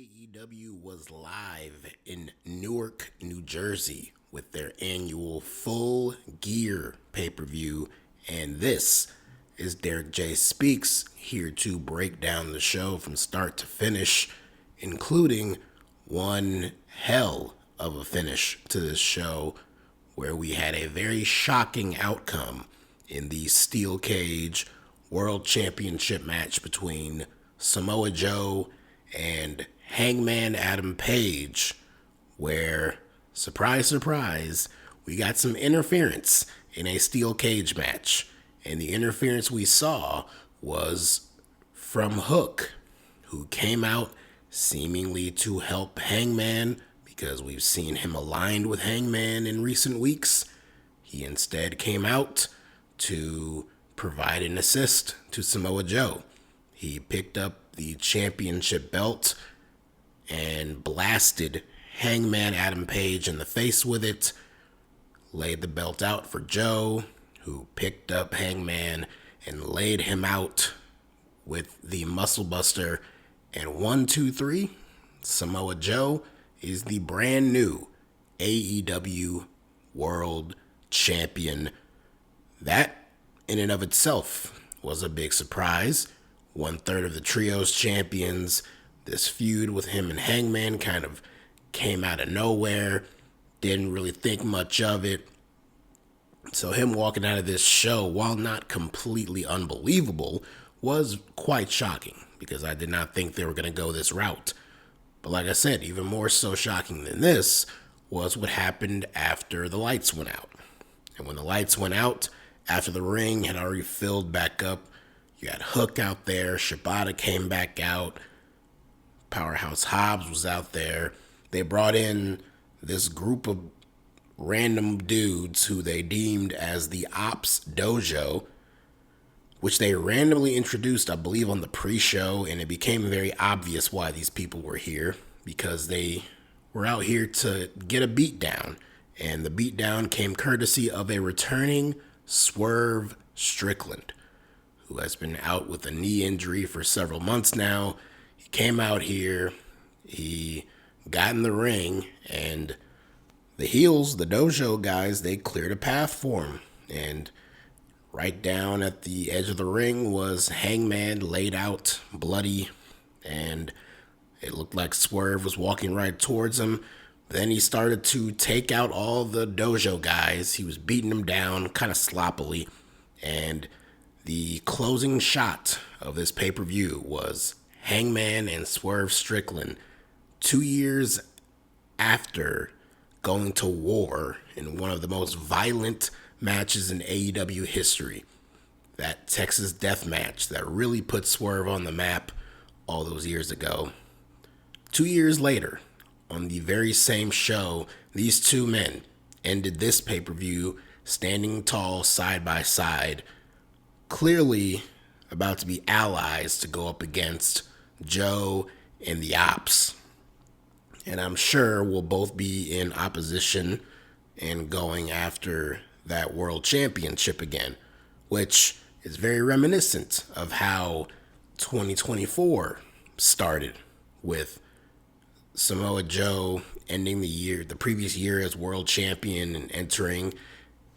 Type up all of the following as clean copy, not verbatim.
AEW was live in Newark, New Jersey with their annual Full Gear pay-per-view, and this is DerekJ Speaks, here to break down the show from start to finish, including one hell of a finish to this show where we had a very shocking outcome in the Steel Cage World Championship match between Samoa Joe and Hangman Page, where, surprise, surprise, we got some interference in a steel cage match. And the interference we saw was from Hook, who came out seemingly to help Hangman because we've seen him aligned with Hangman in recent weeks. He instead came out to provide an assist to Samoa Joe. He picked up the championship belt and blasted Hangman Page in the face with it, laid the belt out for Joe, who picked up Hangman and laid him out with the Muscle Buster. And 1, 2, 3, Samoa Joe is the brand new AEW World Champion. That, in and of itself, was a big surprise. 1/3 of the Trios champions. This feud with him and Hangman kind of came out of nowhere. Didn't really think much of it. So him walking out of this show, while not completely unbelievable, was quite shocking because I did not think they were going to go this route. But like I said, even more so shocking than this was what happened after the lights went out. And when the lights went out, after the ring had already filled back up, you had Hook out there, Shibata came back out, Powerhouse Hobbs was out there. They brought in this group of random dudes who they deemed as the Ops Dojo, which they randomly introduced, I believe, on the pre-show, and it became very obvious why these people were here, because they were out here to get a beatdown, and the beatdown came courtesy of a returning Swerve Strickland, who has been out with a knee injury for several months now. He came out here, he got in the ring, and the heels, the dojo guys, they cleared a path for him. And right down at the edge of the ring was Hangman laid out, bloody, and it looked like Swerve was walking right towards him. Then he started to take out all the dojo guys. He was beating them down kind of sloppily, and the closing shot of this pay-per-view was Hangman and Swerve Strickland 2 years after going to war in one of the most violent matches in AEW history. That Texas death match that really put Swerve on the map all those years ago. 2 years later, on the very same show, these two men ended this pay-per-view standing tall side by side, clearly about to be allies to go up against Joe and the Ops. And I'm sure we'll both be in opposition and going after that world championship again, which is very reminiscent of how 2024 started, with Samoa Joe ending the previous year as world champion and entering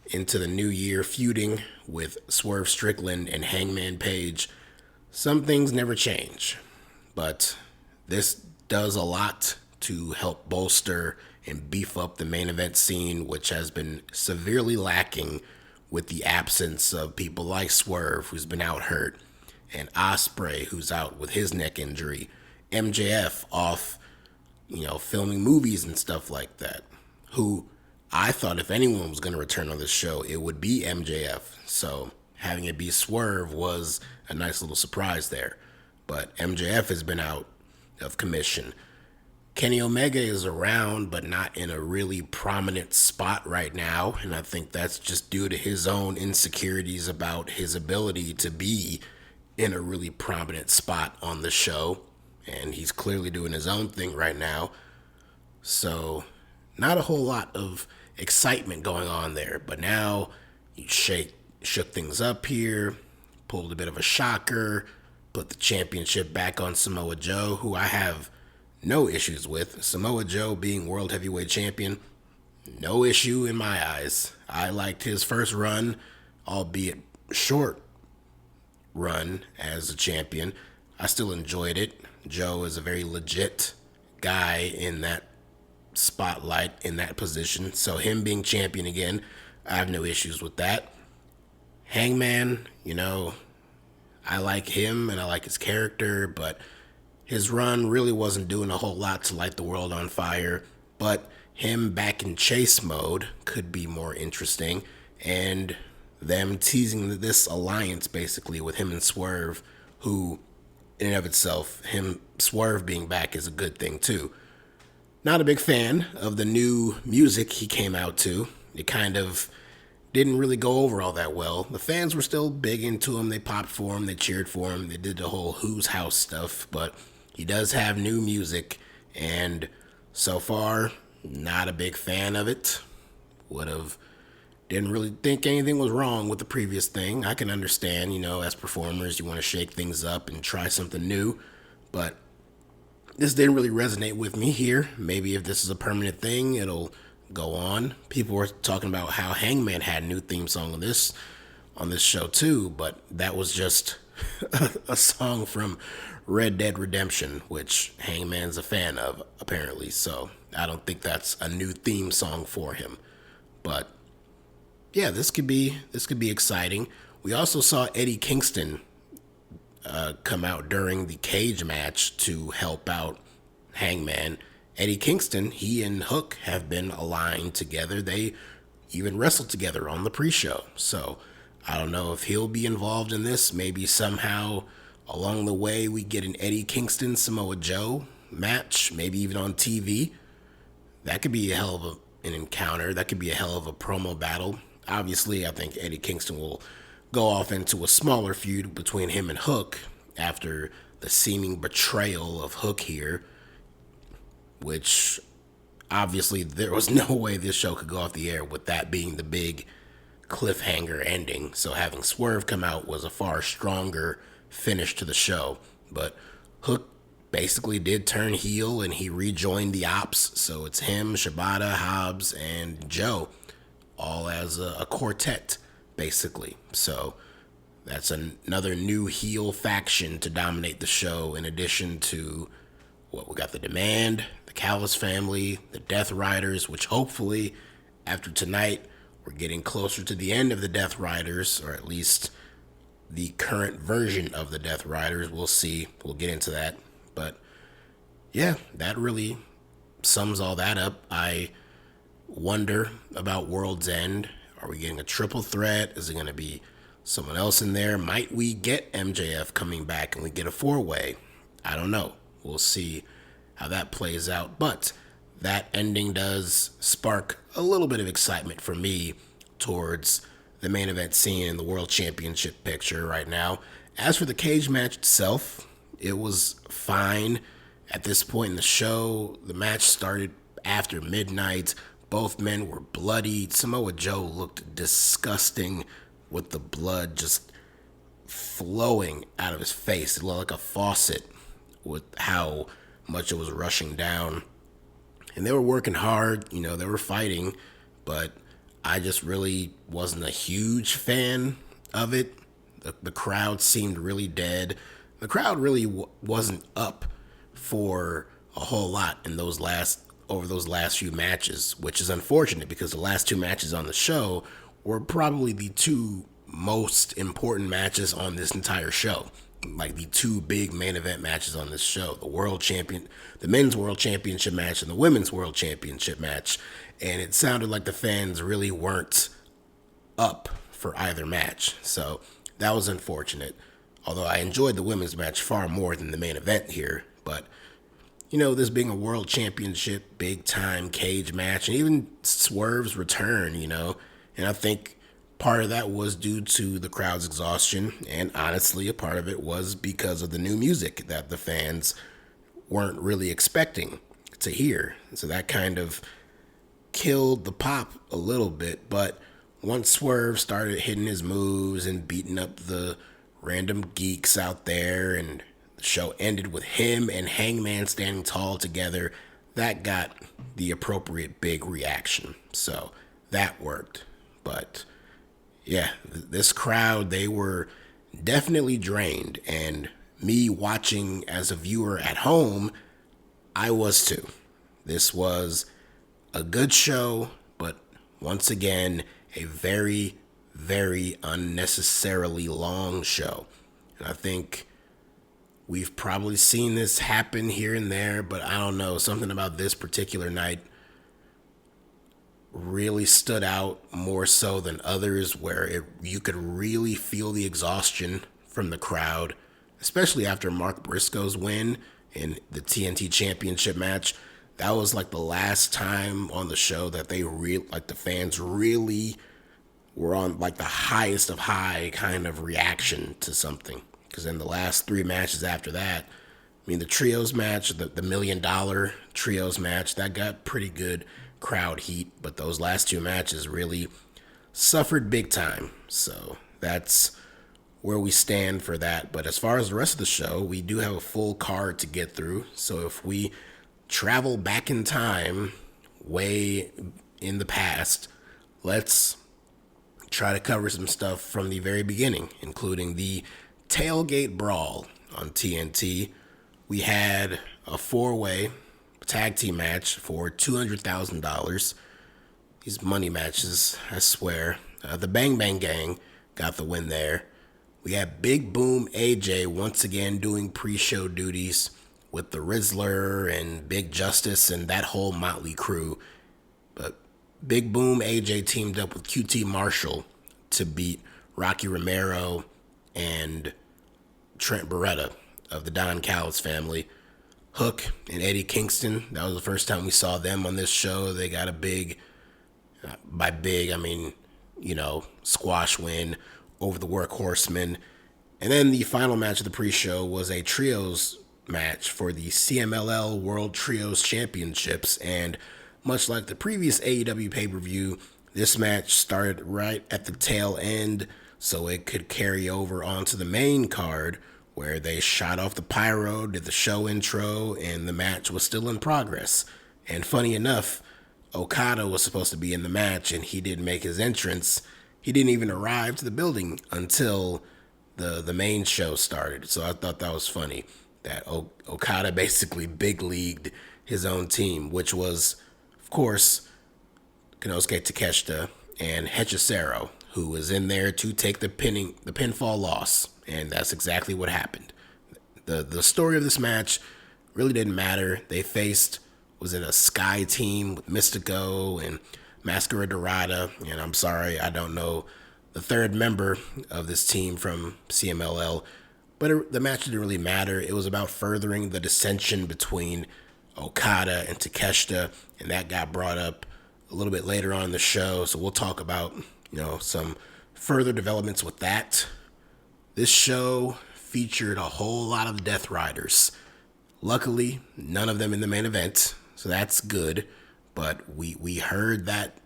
into the new year feuding with Swerve Strickland and Hangman Page. Some things never change, but this does a lot to help bolster and beef up the main event scene, which has been severely lacking with the absence of people like Swerve, who's been out hurt, and Ospreay, who's out with his neck injury, MJF off, filming movies and stuff like that, who I thought if anyone was going to return on this show, it would be MJF. So having it be Swerve was a nice little surprise there. But MJF has been out of commission. Kenny Omega is around, but not in a really prominent spot right now. And I think that's just due to his own insecurities about his ability to be in a really prominent spot on the show. And he's clearly doing his own thing right now. So not a whole lot of excitement going on there. But now you shook things up here, pulled a bit of a shocker, put the championship back on Samoa Joe, who I have no issues with. Samoa Joe being World Heavyweight Champion, no issue in my eyes. I liked his first run, albeit short run as a champion. I still enjoyed it. Joe is a very legit guy in that spotlight, in that position. So him being champion again, I have no issues with that. Hangman, I like him and I like his character, but his run really wasn't doing a whole lot to light the world on fire. But him back in chase mode could be more interesting. And them teasing this alliance basically with him and Swerve, who in and of itself, Swerve being back is a good thing too. Not a big fan of the new music he came out to. It kind of didn't really go over all that well. The fans were still big into him. They popped for him. They cheered for him. They did the whole Who's House stuff. But he does have new music. And so far, not a big fan of it. Didn't really think anything was wrong with the previous thing. I can understand, as performers, you want to shake things up and try something new. But this didn't really resonate with me here. Maybe if this is a permanent thing, it'll go on. People were talking about how Hangman had a new theme song on this show too, but that was just a song from Red Dead Redemption, which Hangman's a fan of apparently. So I don't think that's a new theme song for him. But yeah, this could be exciting. We also saw Eddie Kingston come out during the cage match to help out Hangman. Eddie Kingston, he and Hook have been aligned together. They even wrestled together on the pre-show. So I don't know if he'll be involved in this. Maybe somehow along the way we get an Eddie Kingston Samoa Joe match, maybe even on TV. That could be a hell of an encounter. That could be a hell of a promo battle. Obviously, I think Eddie Kingston will go off into a smaller feud between him and Hook after the seeming betrayal of Hook here, which obviously there was no way this show could go off the air with that being the big cliffhanger ending. So having Swerve come out was a far stronger finish to the show. But Hook basically did turn heel and he rejoined the Ops. So it's him, Shibata, Hobbs, and Joe, all as a quartet, basically. So that's another new heel faction to dominate the show, in addition to we got the Demand, the Callis family, the Death Riders, which hopefully after tonight we're getting closer to the end of the Death Riders, or at least the current version of the Death Riders. We'll see. We'll get into that. But yeah, that really sums all that up. I wonder about World's End. Are we getting a triple threat? Is it going to be someone else in there? Might we get MJF coming back and we get a four-way? I don't know. We'll see how that plays out. But that ending does spark a little bit of excitement for me towards the main event scene in the World Championship picture right now. As for the cage match itself, it was fine. At this point in the show, the match started after midnight. Both men were bloodied. Samoa Joe looked disgusting with the blood just flowing out of his face. It looked like a faucet with how much it was rushing down. And they were working hard, they were fighting, but I just really wasn't a huge fan of it. The crowd seemed really dead. The crowd really wasn't up for a whole lot in over those last few matches, which is unfortunate because the last two matches on the show were probably the two most important matches on this entire show. Like the two big main event matches on this show, the men's world championship match and the women's world championship match. And it sounded like the fans really weren't up for either match. So that was unfortunate. Although I enjoyed the women's match far more than the main event here. But, this being a world championship, big time cage match, and even Swerve's return, and I think part of that was due to the crowd's exhaustion, and honestly, a part of it was because of the new music that the fans weren't really expecting to hear. So that kind of killed the pop a little bit, but once Swerve started hitting his moves and beating up the random geeks out there and The show ended with him and Hangman standing tall together. That got the appropriate big reaction. So that worked. But yeah, this crowd, they were definitely drained. And me watching as a viewer at home, I was too. This was a good show, but once again, a very, very unnecessarily long show. And I think we've probably seen this happen here and there, but I don't know. Something about this particular night really stood out more so than others, where you could really feel the exhaustion from the crowd, especially after Mark Briscoe's win in the TNT Championship match. That was like the last time on the show that the fans really were on like the highest of high kind of reaction to something. Because in the last three matches after that, I mean, the trios match, the $1 million trios match, that got pretty good crowd heat, but those last two matches really suffered big time. So that's where we stand for that. But as far as the rest of the show, we do have a full card to get through. So if we travel back in time, way in the past, let's try to cover some stuff from the very beginning, including the tailgate brawl on TNT. We had a 4-way tag team match for $200,000. These money matches, I swear. The Bang Bang Gang got the win there. We had Big Boom AJ once again doing pre-show duties with the Rizzler and Big Justice and that whole motley crew. But Big Boom AJ teamed up with QT Marshall to beat Rocky Romero and Trent Beretta of the Don Callis family. Hook and Eddie Kingston, that was the first time we saw them on this show. They got a big, by big, I mean, squash win over the Workhorsemen. And then the final match of the pre-show was a trios match for the CMLL World Trios Championships. And much like the previous AEW pay-per-view, this match started right at the tail end so it could carry over onto the main card, where they shot off the pyro, did the show intro, and the match was still in progress. And funny enough, Okada was supposed to be in the match, and he didn't make his entrance. He didn't even arrive to the building until the main show started. So I thought that was funny, that Okada basically big-leagued his own team, which was, of course, Konosuke Takeshita and Hechicero, who was in there to take the pinfall loss. And that's exactly what happened. The story of this match really didn't matter. They was it a Sky team with Mystico and Mascara Dorada? And I'm sorry, I don't know the third member of this team from CMLL. But the match didn't really matter. It was about furthering the dissension between Okada and Takeshita. And that got brought up a little bit later on in the show. So we'll talk about, some further developments with that. This show featured a whole lot of Death Riders. Luckily, none of them in the main event, so that's good. But we heard that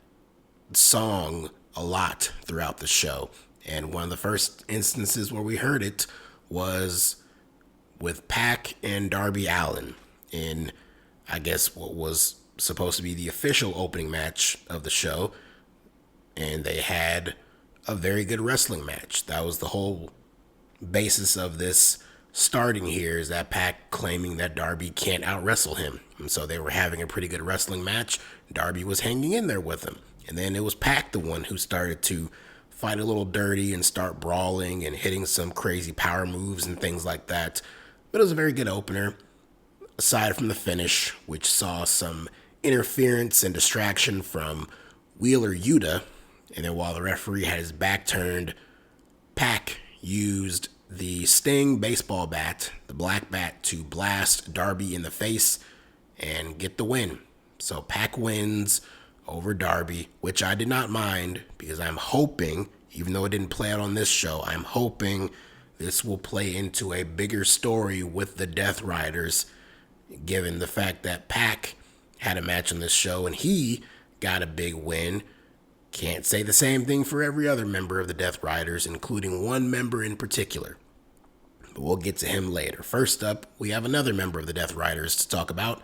song a lot throughout the show. And one of the first instances where we heard it was with Pac and Darby Allin in, I guess, what was supposed to be the official opening match of the show. And they had a very good wrestling match. That was the whole basis of this starting here, is that Pac claiming that Darby can't out-wrestle him. And so they were having a pretty good wrestling match. Darby was hanging in there with him. And then it was Pac the one who started to fight a little dirty and start brawling and hitting some crazy power moves and things like that. But it was a very good opener, aside from the finish, which saw some interference and distraction from Wheeler Yuta. And then while the referee had his back turned, Pac used the Sting baseball bat, the black bat, to blast Darby in the face and get the win. So Pac wins over Darby, which I did not mind, because I'm hoping, even though it didn't play out on this show, I'm hoping this will play into a bigger story with the Death Riders, given the fact that Pac had a match on this show and he got a big win. Can't say the same thing for every other member of the Death Riders, including one member in particular. but we'll get to him later. First up, we have another member of the Death Riders to talk about,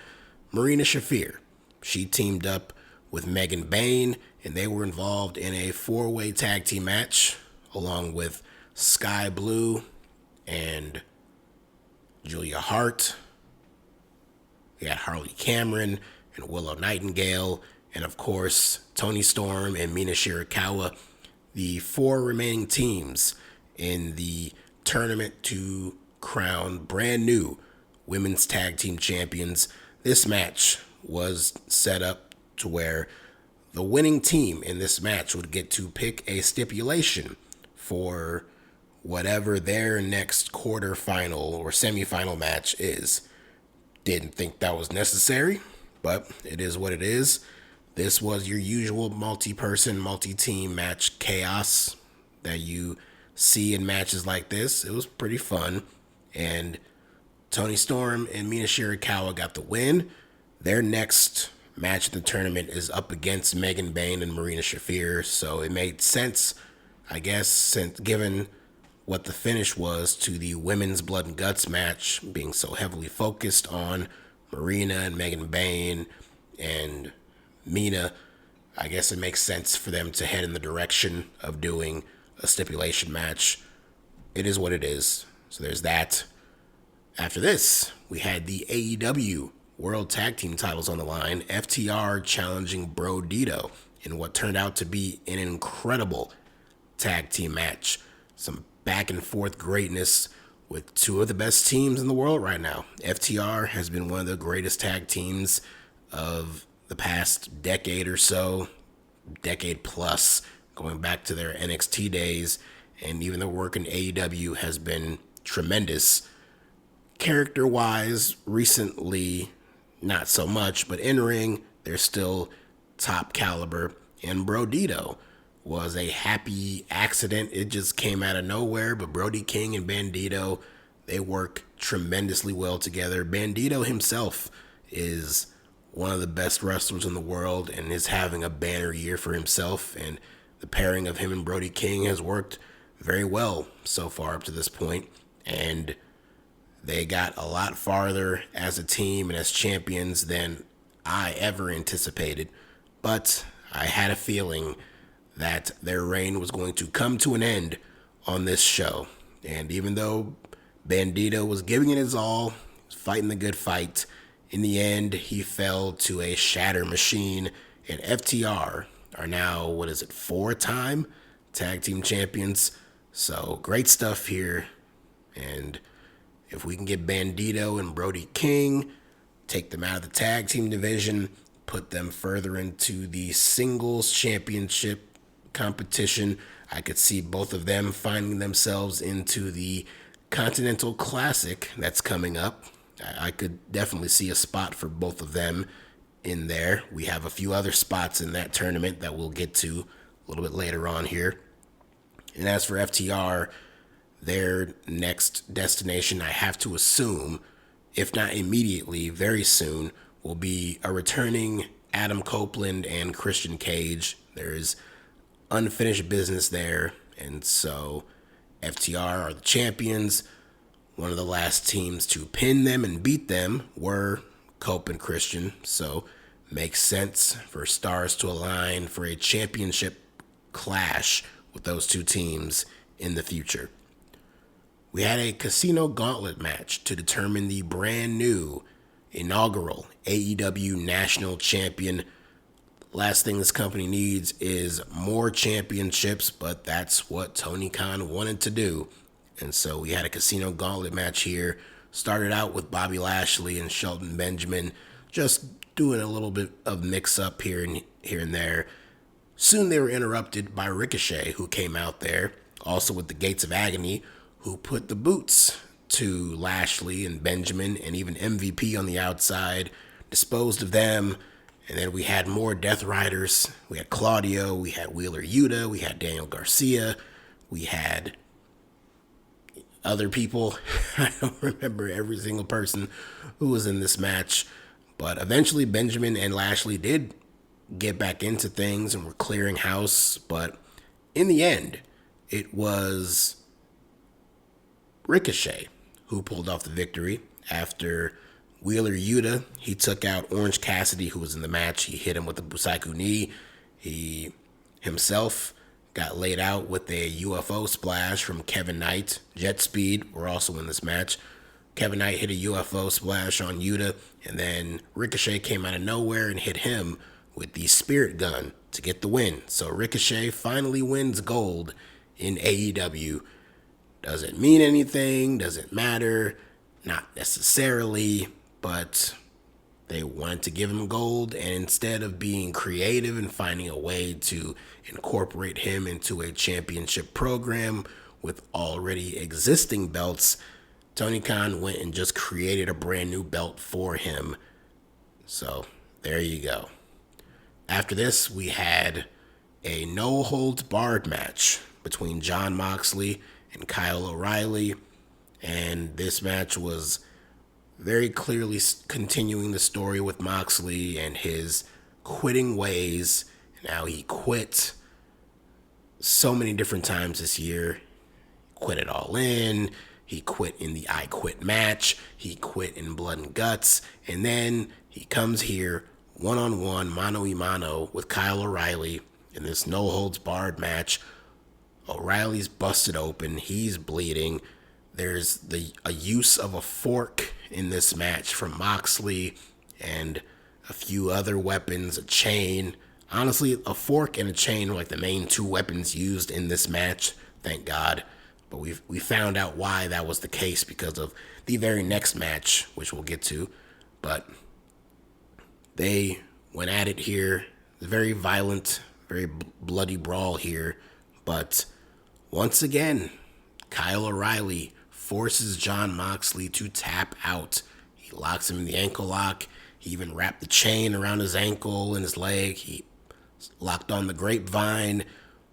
Marina Shafir. She teamed up with Megan Bayne, and they were involved in a 4-way tag team match, along with Sky Blue and Julia Hart. We had Harley Cameron and Willow Nightingale, and of course, Toni Storm and Mina Shirakawa, the 4 remaining teams in the tournament to crown brand new women's tag team champions. This match was set up to where the winning team in this match would get to pick a stipulation for whatever their next quarterfinal or semifinal match is. Didn't think that was necessary, but it is what it is. This was your usual multi-person, multi-team match chaos that you see in matches like this. It was pretty fun, and Toni Storm and Mina Shirakawa got the win. Their next match in the tournament is up against Megan Bayne and Marina Shafir, so it made sense, I guess, since given what the finish was to the women's blood and guts match being so heavily focused on Marina and Megan Bayne and Mina. I guess it makes sense for them to head in the direction of doing a stipulation match. It is what it is. So there's that. After this, we had the AEW World Tag Team titles on the line. FTR challenging Bro Dito in what turned out to be an incredible tag team match. Some back and forth greatness with 2 of the best teams in the world right now. FTR has been one of the greatest tag teams of the past decade or so, decade plus, going back to their NXT days, and even their work in AEW has been tremendous. Character-wise, recently, not so much, but in-ring, they're still top caliber, and Bro Dito was a happy accident. It just came out of nowhere, but Brody King and Bandito, they work tremendously well together. Bandito himself is one of the best wrestlers in the world and is having a banner year for himself, and the pairing of him and Brody King has worked very well so far up to this point, and they got a lot farther as a team and as champions than I ever anticipated, but I had a feeling that their reign was going to come to an end on this show. And even though Bandito was giving it his all, fighting the good fight, in the end, he fell to a shatter machine, and FTR are now, 4-time tag team champions. So great stuff here. And if we can get Bandito and Brody King, take them out of the tag team division, put them further into the singles championship competition, I could see both of them finding themselves into the Continental Classic that's coming up. I could definitely see a spot for both of them in there. We have a few other spots in that tournament that we'll get to a little bit later on here. And as for FTR, their next destination, I have to assume, if not immediately, very soon, will be a returning Adam Copeland and Christian Cage. There is unfinished business there, and so FTR are the champions. One of the last teams to pin them and beat them were Cope and Christian, so makes sense for stars to align for a championship clash with those 2 teams in the future. We had a Casino Gauntlet match to determine the brand new inaugural AEW National Champion. Last thing this company needs is more championships, but that's what Tony Khan wanted to do. And so we had a Casino Gauntlet match here. Started out with Bobby Lashley and Shelton Benjamin just doing a little bit of mix-up here and there. Soon they were interrupted by Ricochet, who came out there, also with the Gates of Agony, who put the boots to Lashley and Benjamin and even MVP on the outside, disposed of them. And then we had more Death Riders. We had Claudio, we had Wheeler Yuta, we had Daniel Garcia, we had other people. I don't remember every single person who was in this match. But eventually Benjamin and Lashley did get back into things and were clearing house. But in the end, it was Ricochet who pulled off the victory. After Wheeler Yuta, he took out Orange Cassidy, who was in the match. He hit him with a Busaiku knee. He himself got laid out with a UFO splash from Kevin Knight. Jet Speed were also in this match. Kevin Knight hit a UFO splash on Yuta, and then Ricochet came out of nowhere and hit him with the Spirit Gun to get the win. So Ricochet finally wins gold in AEW. Does it mean anything? Does it matter? Not necessarily, but they wanted to give him gold, and instead of being creative and finding a way to incorporate him into a championship program with already existing belts, Tony Khan went and just created a brand new belt for him. So there you go. After this, we had a no-holds-barred match between Jon Moxley and Kyle O'Reilly, and this match was very clearly continuing the story with Moxley and his quitting ways. Now he quit so many different times this year. Quit it All In. He quit in the I Quit match. He quit in Blood and Guts. And then he comes here one-on-one, mano-a-mano with Kyle O'Reilly in this no-holds-barred match. O'Reilly's busted open. He's bleeding. There's a use of a fork in this match from Moxley and a few other weapons, a chain. Honestly, a fork and a chain were like the main two weapons used in this match, thank God. But we found out why that was the case because of the very next match, which we'll get to. But they went at it here. Very violent, very bloody brawl here. But once again, Kyle O'Reilly forces Jon Moxley to tap out. He locks him in the ankle lock. He even wrapped the chain around his ankle and his leg. He locked on the grapevine,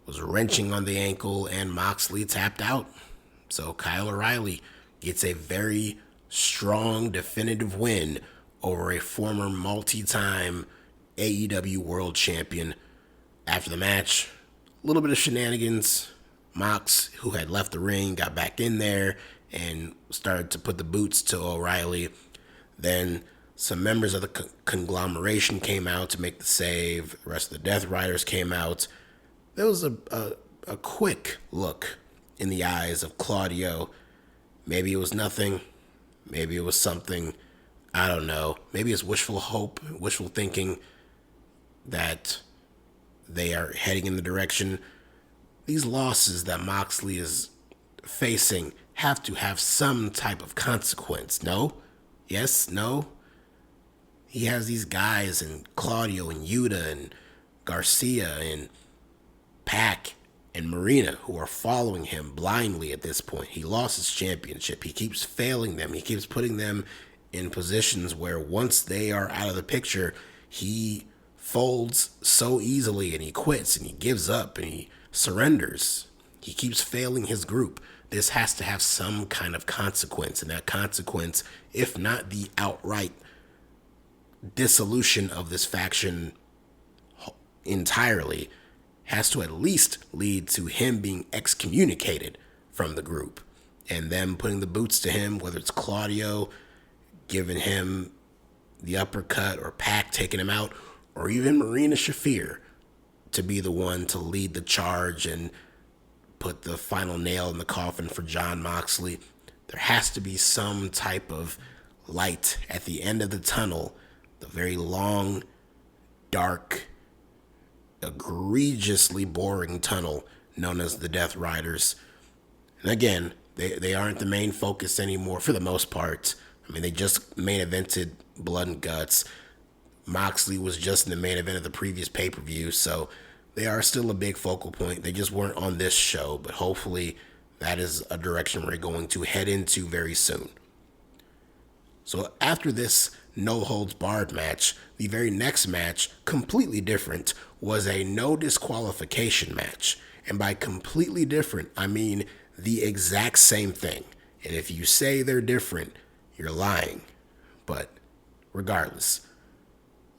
was wrenching on the ankle, and Moxley tapped out. So Kyle O'Reilly gets a very strong, definitive win over a former multi-time AEW World Champion. After the match, a little bit of shenanigans. Mox, who had left the ring, got back in there and started to put the boots to O'Reilly. Then some members of the conglomeration came out to make the save. The rest of the Death Riders came out. There was a quick look in the eyes of Claudio. Maybe it was nothing. Maybe it was something. I don't know. Maybe it's wishful hope, wishful thinking that they are heading in the direction. These losses that Moxley is facing have to have some type of consequence. No? Yes? No? He has these guys and Claudio and Yuta and Garcia and Pac and Marina who are following him blindly at this point. He lost his championship. He keeps failing them. He keeps putting them in positions where once they are out of the picture, he folds so easily and he quits and he gives up and he surrenders. He keeps failing his group. This has to have some kind of consequence, and that consequence, if not the outright dissolution of this faction entirely, has to at least lead to him being excommunicated from the group and them putting the boots to him, whether it's Claudio giving him the uppercut or Pac taking him out, or even Marina Shafir to be the one to lead the charge and put the final nail in the coffin for Jon Moxley. There has to be some type of light at the end of the tunnel, the very long, dark, egregiously boring tunnel known as the Death Riders. And again, they aren't the main focus anymore for the most part. I mean, they just main evented Blood and Guts. Moxley was just in the main event of the previous pay-per-view, so they are still a big focal point. They just weren't on this show, but hopefully that is a direction we're going to head into very soon. So after this no-holds-barred match, the very next match, completely different, was a no disqualification match. And by completely different, I mean the exact same thing. And if you say they're different, you're lying. But regardless,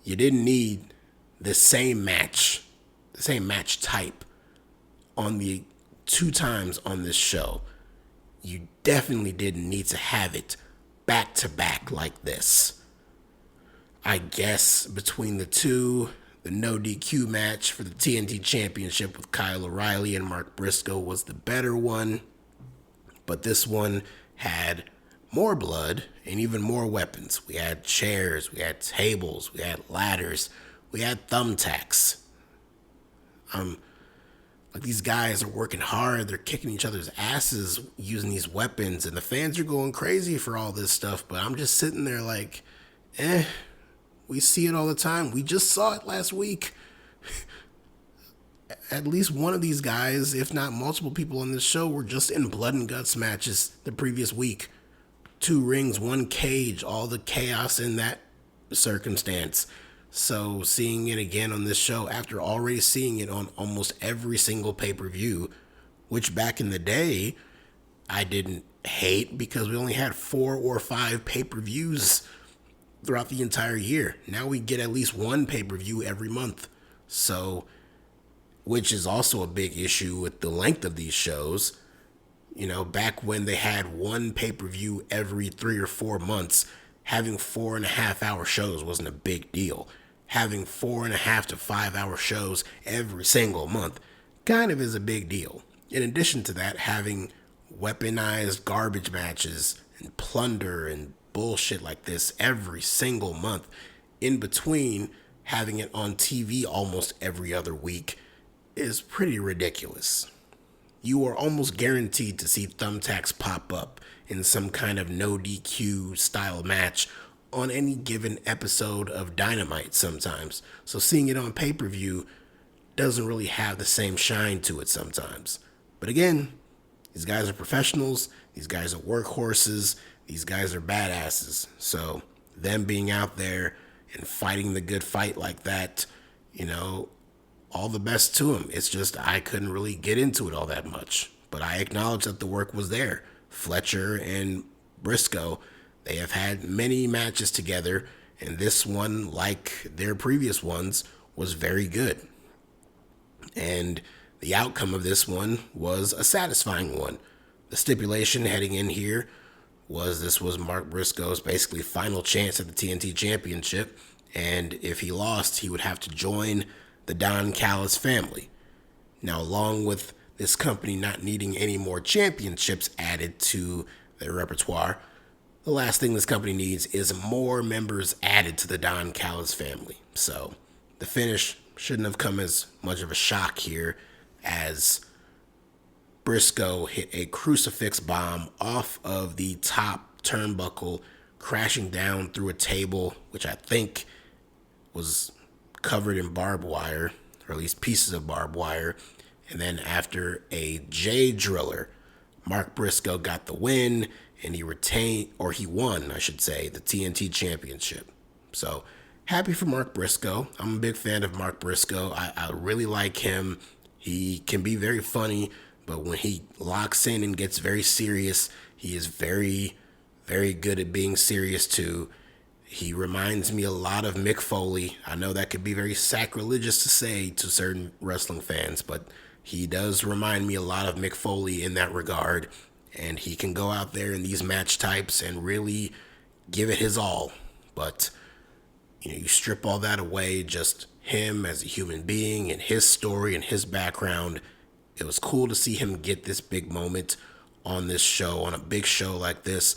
you didn't need the same match type on the two times on this show. you definitely didn't need to have it back to back like this. I guess between the two, the no DQ match for the TNT Championship with Kyle O'Reilly and Mark Briscoe was the better one, but this one had more blood and even more weapons. We had chairs, we had tables, we had ladders, we had thumbtacks. Like, these guys are working hard, they're kicking each other's asses using these weapons, and the fans are going crazy for all this stuff, but I'm just sitting there like, we see it all the time. We just saw it last week. At least one of these guys, if not multiple people on this show, were just in blood and guts matches the previous week. 2 rings, 1 cage, all the chaos in that circumstance. So seeing it again on this show, after already seeing it on almost every single pay-per-view, which back in the day, I didn't hate because we only had 4 or 5 pay-per-views throughout the entire year. Now we get at least 1 pay-per-view every month. So, which is also a big issue with the length of these shows. You know, back when they had 1 pay-per-view every 3 or 4 months, having 4.5-hour shows wasn't a big deal. Having 4.5 to 5-hour shows every single month kind of is a big deal. In addition to that, having weaponized garbage matches and plunder and bullshit like this every single month, in between having it on TV almost every other week, is pretty ridiculous. You are almost guaranteed to see thumbtacks pop up in some kind of no DQ style match on any given episode of Dynamite sometimes. So seeing it on pay-per-view doesn't really have the same shine to it sometimes. But again, these guys are professionals, these guys are workhorses, these guys are badasses. So them being out there and fighting the good fight like that, you know, all the best to them. It's just I couldn't really get into it all that much. But I acknowledge that the work was there. Fletcher and Briscoe, they have had many matches together, and this one, like their previous ones, was very good. And the outcome of this one was a satisfying one. The stipulation heading in here was this was Mark Briscoe's basically final chance at the TNT Championship, and if he lost, he would have to join the Don Callis family. Now, along with this company not needing any more championships added to their repertoire, the last thing this company needs is more members added to the Don Callis family. So the finish shouldn't have come as much of a shock here, as Briscoe hit a crucifix bomb off of the top turnbuckle, crashing down through a table, which I think was covered in barbed wire, or at least pieces of barbed wire. And then after a J driller, Mark Briscoe got the win, and he won, I should say, the TNT Championship. So happy for Mark Briscoe. I'm a big fan of Mark Briscoe. I really like him. He can be very funny, but when he locks in and gets very serious, he is very, very good at being serious too. He reminds me a lot of Mick Foley. I know that could be very sacrilegious to say to certain wrestling fans, but he does remind me a lot of Mick Foley in that regard. And he can go out there in these match types and really give it his all. But, you know, you strip all that away, just him as a human being and his story and his background. It was cool to see him get this big moment on this show, on a big show like this.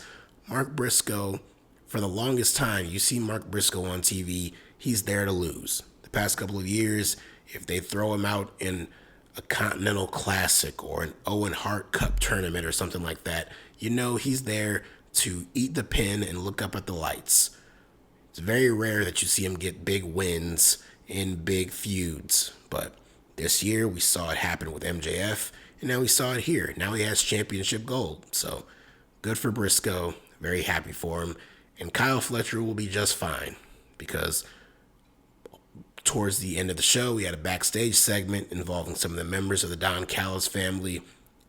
Mark Briscoe, for the longest time, you see Mark Briscoe on TV, he's there to lose. The past couple of years, if they throw him out in a Continental Classic or an Owen Hart Cup tournament or something like that, you know he's there to eat the pin and look up at the lights. It's very rare that you see him get big wins in big feuds, but this year we saw it happen with MJF, and now we saw it here. Now he has championship gold, so good for Briscoe. Very happy for him. And Kyle Fletcher will be just fine, because towards the end of the show, we had a backstage segment involving some of the members of the Don Callis family.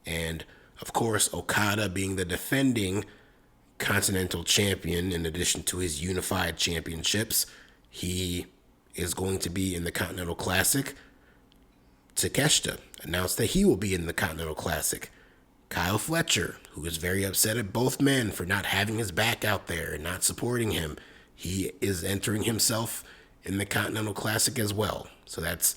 And, of course, Okada, being the defending Continental Champion, in addition to his unified championships, he is going to be in the Continental Classic. Takeshita announced that he will be in the Continental Classic. Kyle Fletcher, who is very upset at both men for not having his back out there and not supporting him. He is entering himself in the Continental Classic as well. So that's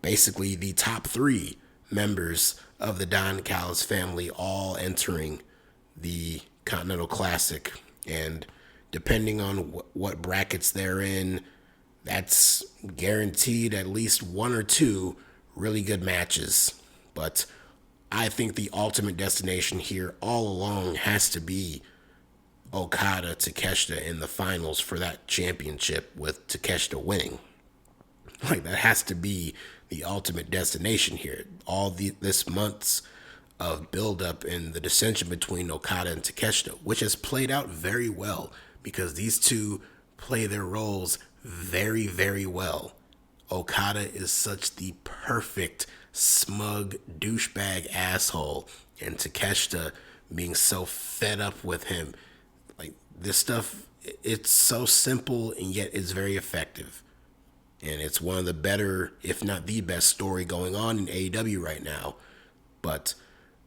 basically the top 3 members of the Don Callis family all entering the Continental Classic. And depending on what brackets they're in, that's guaranteed at least 1 or 2 really good matches. But I think the ultimate destination here all along has to be Okada Takeshita in the finals for that championship, with Takeshita winning. Like, that has to be the ultimate destination here. This month's of build-up and the dissension between Okada and Takeshita, which has played out very well because these two play their roles very, very well. Okada is such the perfect smug douchebag asshole, and Takeshita being so fed up with him. Like, this stuff, it's so simple and yet it's very effective. And it's one of the better, if not the best story going on in AEW right now. But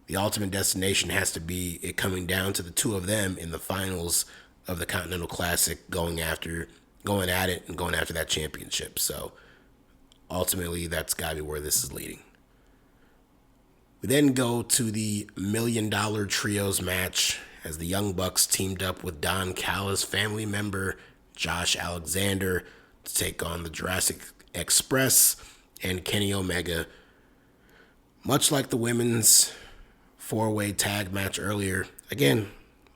the ultimate destination has to be it coming down to the two of them in the finals of the Continental Classic, going at it and going after that championship. So ultimately, that's got to be where this is leading. We then go to the $1 Million Trios match as the Young Bucks teamed up with Don Callis family member Josh Alexander to take on the Jurassic Express and Kenny Omega. Much like the women's 4-way tag match earlier, again,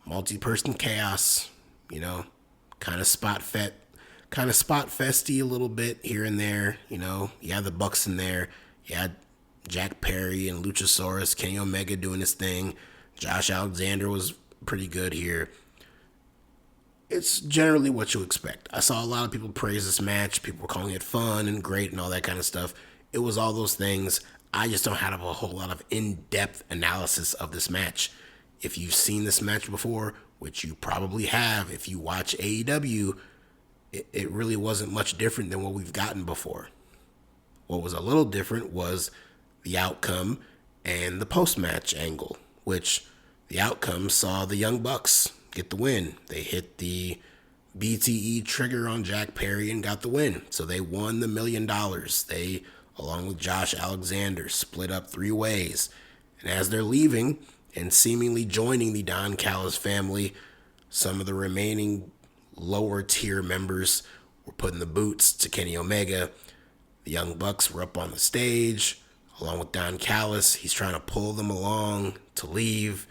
multi-person chaos, kind of spot festy a little bit here and there. You had the Bucks in there. You had Jack Perry and Luchasaurus, Kenny Omega doing his thing. Josh Alexander was pretty good here. It's generally what you expect. I saw a lot of people praise this match. People were calling it fun and great and all that kind of stuff. It was all those things. I just don't have a whole lot of in-depth analysis of this match. If you've seen this match before, which you probably have, if you watch AEW, it really wasn't much different than what we've gotten before. What was a little different was the outcome and the post-match angle, which the outcome saw the Young Bucks get the win. They hit the BTE trigger on Jack Perry and got the win. So they won the $1 million. They, along with Josh Alexander, split up 3 ways. And as they're leaving and seemingly joining the Don Callis family, some of the remaining lower tier members were putting the boots to Kenny Omega. The Young Bucks were up on the stage, along with Don Callis. He's trying to pull them along to leave.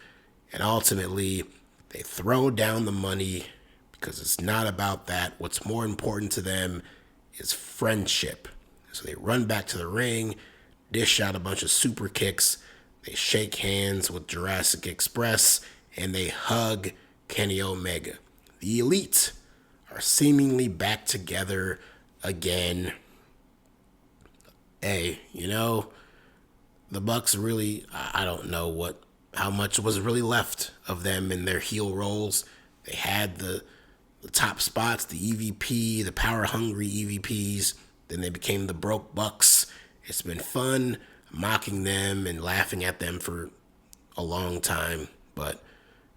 And ultimately, they throw down the money because it's not about that. What's more important to them is friendship. So they run back to the ring, dish out a bunch of super kicks. They shake hands with Jurassic Express, and they hug Kenny Omega. The Elite are seemingly back together again. Hey, the Bucks really, I don't know how much was really left of them in their heel roles. They had the top spots, the EVP, the power-hungry EVPs. Then they became the Broke Bucks. It's been fun mocking them and laughing at them for a long time. But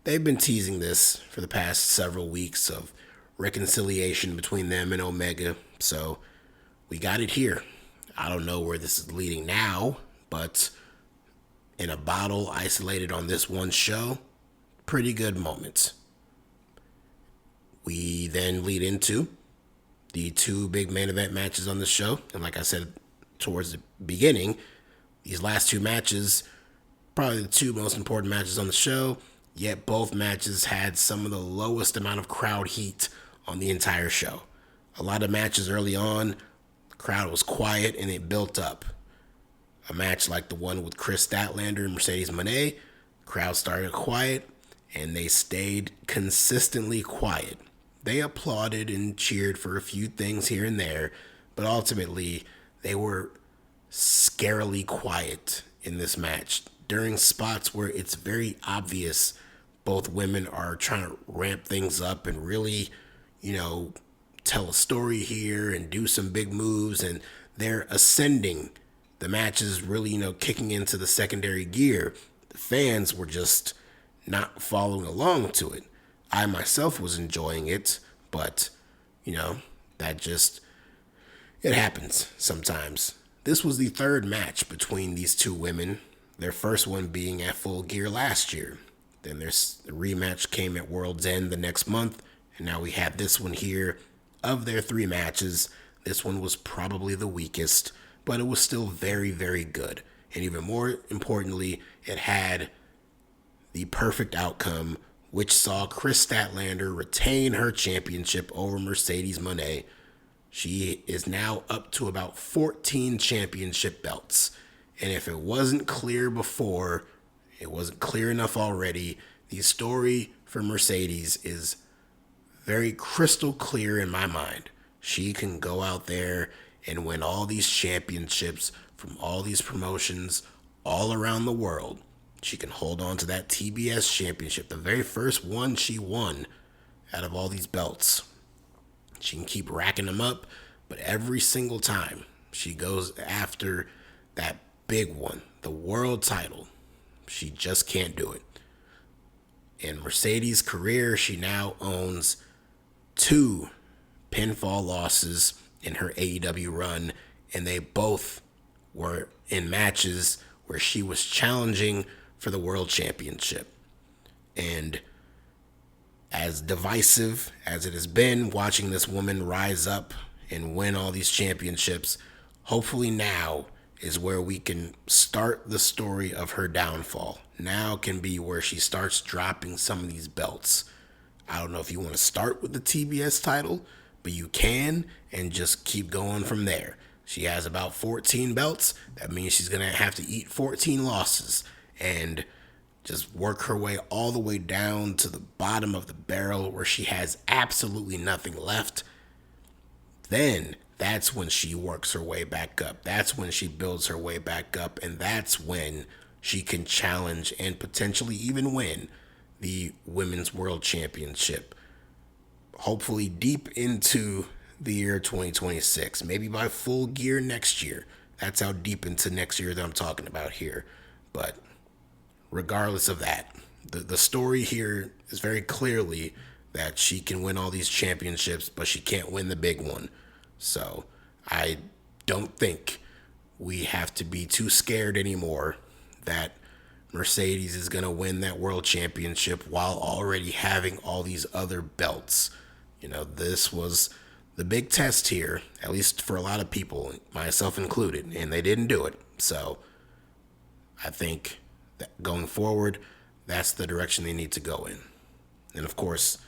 they've been teasing this for the past several weeks of reconciliation between them and Omega. So we got it here. I don't know where this is leading now, but in a bottle isolated on this one show, pretty good moments. We then lead into the 2 big main event matches on the show. And like I said towards the beginning, these last 2 matches, probably the 2 most important matches on the show, yet both matches had some of the lowest amount of crowd heat on the entire show. A lot of matches early on, the crowd was quiet and it built up. A match like the one with Chris Statlander and Mercedes Moné, crowd started quiet and they stayed consistently quiet. They applauded and cheered for a few things here and there, but ultimately they were scarily quiet in this match during spots where it's very obvious both women are trying to ramp things up and really, tell a story here and do some big moves, and they're ascending. The match is really, kicking into the secondary gear. the fans were just not following along to it. I myself was enjoying it, but, that just, it happens sometimes. This was the third match between these two women, their first one being at Full Gear last year. Then the rematch came at World's End the next month, and now we have this one here. Of their 3 matches, this one was probably the weakest, but it was still very, very good. And even more importantly, it had the perfect outcome, which saw Kris Statlander retain her championship over Mercedes Moné. She is now up to about 14 championship belts. And if it wasn't clear before, it wasn't clear enough already, the story for Mercedes is very crystal clear in my mind. She can go out there and win all these championships from all these promotions all around the world. She can hold on to that TBS championship, the very first one she won out of all these belts. She can keep racking them up, but every single time she goes after that big one, the world title, she just can't do it. In Mercedes' career, she now owns 2 pinfall losses in her AEW run, and they both were in matches where she was challenging for the world championship. And as divisive as it has been watching this woman rise up and win all these championships, hopefully now is where we can start the story of her downfall. Now can be where she starts dropping some of these belts. I don't know if you want to start with the TBS title, but you can, and just keep going from there. She has about 14 belts. That means she's going to have to eat 14 losses and just work her way all the way down to the bottom of the barrel where she has absolutely nothing left. Then that's when she works her way back up. That's when she builds her way back up, and that's when she can challenge and potentially even win the Women's World Championship. Hopefully deep into the year 2026, maybe by Full Gear next year. That's how deep into next year that I'm talking about here. But regardless of that, the story here is very clearly that she can win all these championships, but she can't win the big one. So I don't think we have to be too scared anymore that Mercedes is going to win that world championship while already having all these other belts. This was the big test here, at least for a lot of people, myself included, and they didn't do it. So I think that going forward, that's the direction they need to go in. And of course,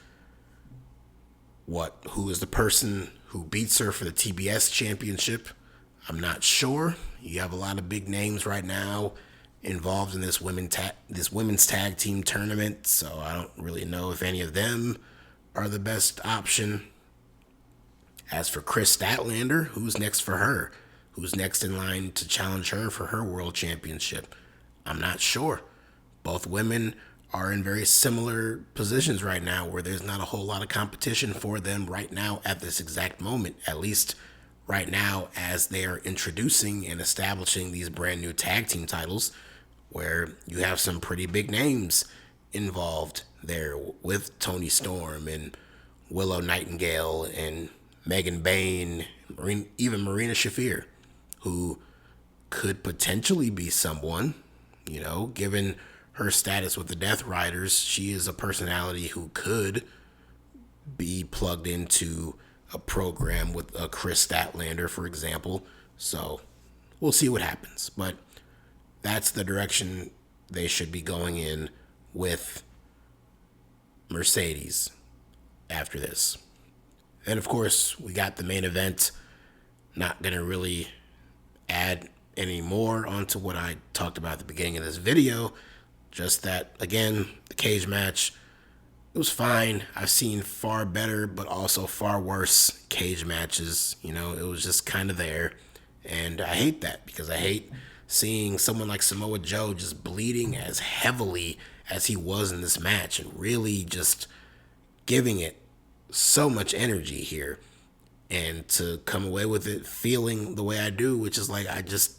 who is the person who beats her for the TBS championship? I'm not sure. You have a lot of big names right now involved in this women's tag team tournament, so I don't really know if any of them are the best option. As for Kris Statlander, who's next for her? Who's next in line to challenge her for her world championship? I'm not sure. Both women are in very similar positions right now where there's not a whole lot of competition for them right now at this exact moment, at least right now as they are introducing and establishing these brand new tag team titles where you have some pretty big names involved there with Toni Storm and Willow Nightingale and Megan Bayne, even Marina Shafir, who could potentially be someone, given her status with the Death Riders. She is a personality who could be plugged into a program with a Kris Statlander, for example. So we'll see what happens. But that's the direction they should be going in with Mercedes after this. And of course, we got the main event. Not going to really add any more onto what I talked about at the beginning of this video. Just that, again, the cage match, it was fine. I've seen far better, but also far worse cage matches. It was just kind of there. And I hate that because I hate seeing someone like Samoa Joe just bleeding as heavily as he was in this match and really just giving it so much energy here. And to come away with it feeling the way I do, which is like I just,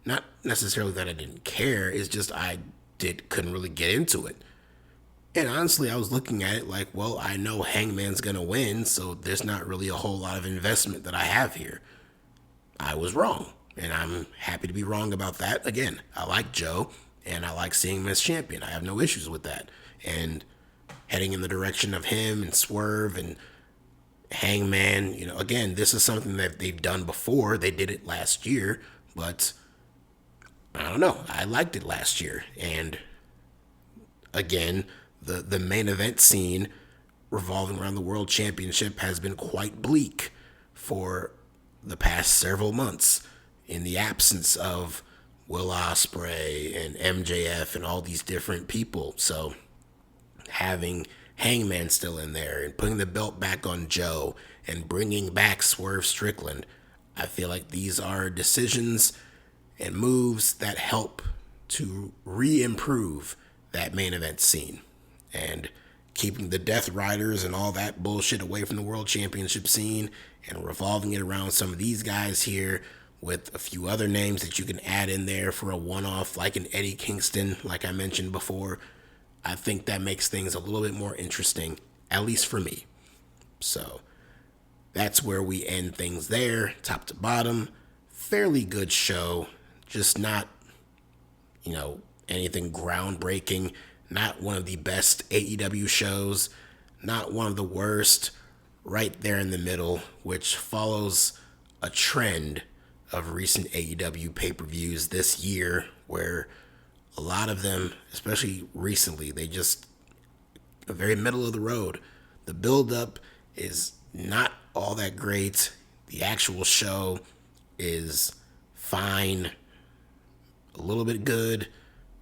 not necessarily that I didn't care, it's just I couldn't really get into it. And honestly, I was looking at it like, well, I know Hangman's gonna win, so there's not really a whole lot of investment that I have here. I was wrong, and I'm happy to be wrong about that. Again, I like Joe, and I like seeing him as champion. I have no issues with that. And heading in the direction of him and Swerve and Hangman, again, this is something that they've done before. They did it last year, but I don't know. I liked it last year. And again, the main event scene revolving around the World Championship has been quite bleak for the past several months in the absence of Will Ospreay and MJF and all these different people. So having Hangman still in there and putting the belt back on Joe and bringing back Swerve Strickland, I feel like these are decisions and moves that help to re-improve that main event scene. And keeping the Death Riders and all that bullshit away from the World Championship scene and revolving it around some of these guys here with a few other names that you can add in there for a one-off, like an Eddie Kingston, like I mentioned before. I think that makes things a little bit more interesting, at least for me. So that's where we end things there, top to bottom. Fairly good show, just not, anything groundbreaking. Not one of the best AEW shows, not one of the worst, right there in the middle, which follows a trend of recent AEW pay-per-views this year where a lot of them, especially recently, they just are very middle of the road. The build-up is not all that great. The actual show is fine, a little bit good,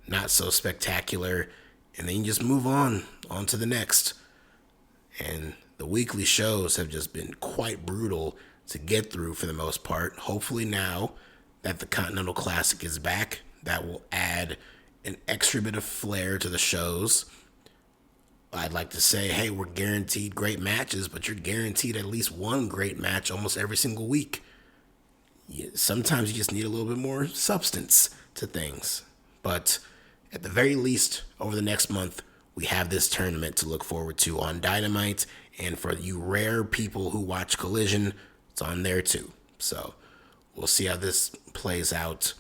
not so spectacular, and then you just move on to the next. And the weekly shows have just been quite brutal to get through for the most part. Hopefully now that the Continental Classic is back, that will add an extra bit of flair to the shows. I'd like to say, hey, we're guaranteed great matches, but you're guaranteed at least one great match almost every single week. Sometimes you just need a little bit more substance to things. But at the very least, over the next month, we have this tournament to look forward to on Dynamite. And for you rare people who watch Collision, it's on there too. So we'll see how this plays out.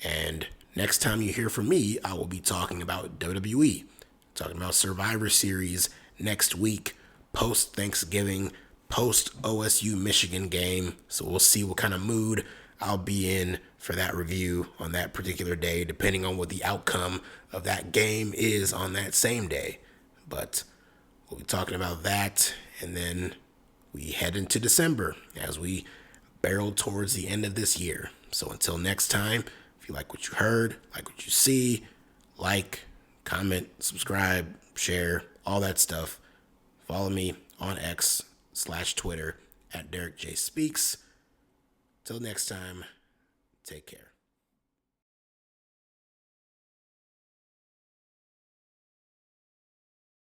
And next time you hear from me, I will be talking about WWE. Talking about Survivor Series next week, post-Thanksgiving, post-OSU Michigan game. So we'll see what kind of mood I'll be in for that review on that particular day, depending on what the outcome of that game is on that same day. But we'll be talking about that, and then we head into December as we barrel towards the end of this year. So until next time, if you like what you heard, like what you see, like, comment, subscribe, share, all that stuff. Follow me on X/Twitter at DerekJ Speaks. Till next time, take care.